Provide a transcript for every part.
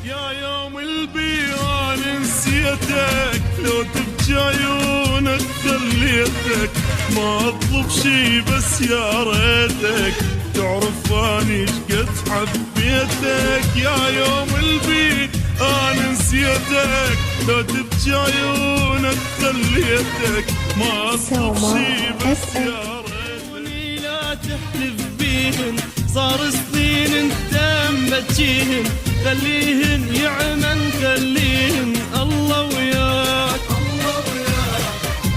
يا يوم البيان نسيتك، لو تبكي عيونك خليتك، ما اطلب شي بس يا ريتك تعرف اني شقد حبيتك. يا يوم البيان نسيتك، لو تبكي عيونك خليتك، ما اطلب شي بس يا ريتك. لا تحلف بيهن صار سنين انت مبجيهن، خليهن يعمن خليهن الله وياك.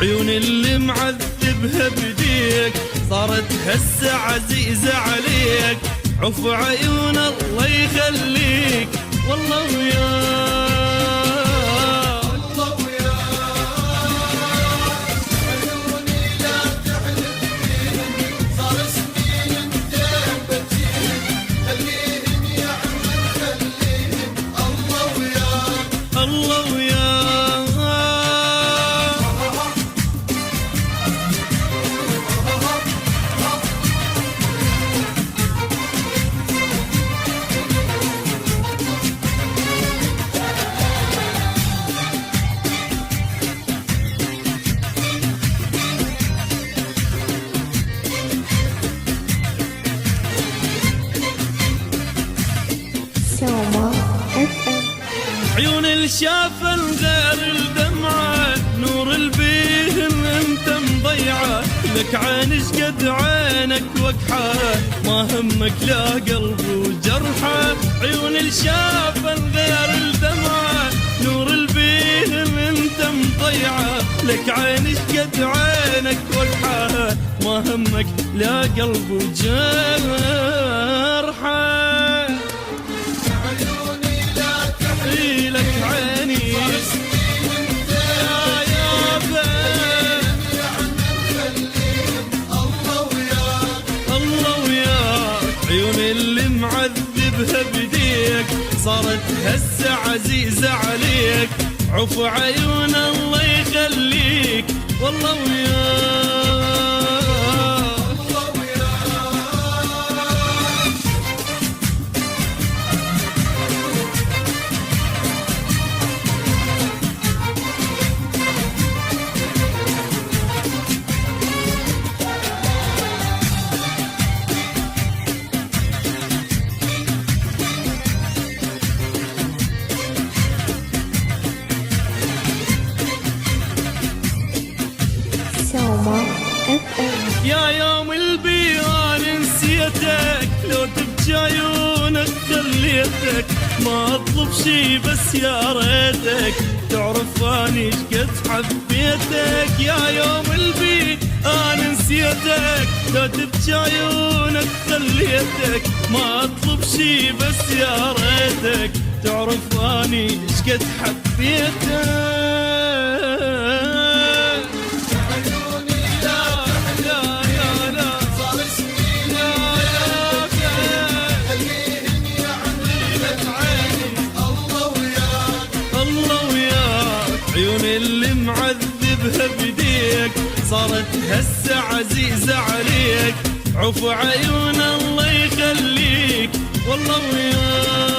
عيون اللي معذبها بديك صارت هسه عزيزة عليك، عفو عيون الله يخليك والله وياك. عيون الشافن غير الدمعة، نور البيهن انت مضيعة، لك عين شقد عينك وقحة، ما همك لا قلب وجرحة. عيون الشافن غير الدمعة، نور البيهن انت مضيعة، لك عين شقد عينك وقحة، ما همك لا قلب وجرحة. لك عيني الله وياك. عيون اللي معذبها بديك صارت هسه عزيزة عليك، عفو عيون الله يخليك والله وياك. يا يوم البيان نسيتك، لو تبكي عيونك خليتك، ما اطلب شي بس يا ريتك تعرف اني شقد حبيتك. يا يوم البيان نسيتك، لو تبكي عيونك خليتك، ما اطلب شي بس يا ريتك تعرف اني شقد حبيتك. عيون اللي معذبها بديك صارت هسه عزيزة عليك، عفو عيون الله يخليك والله وياك.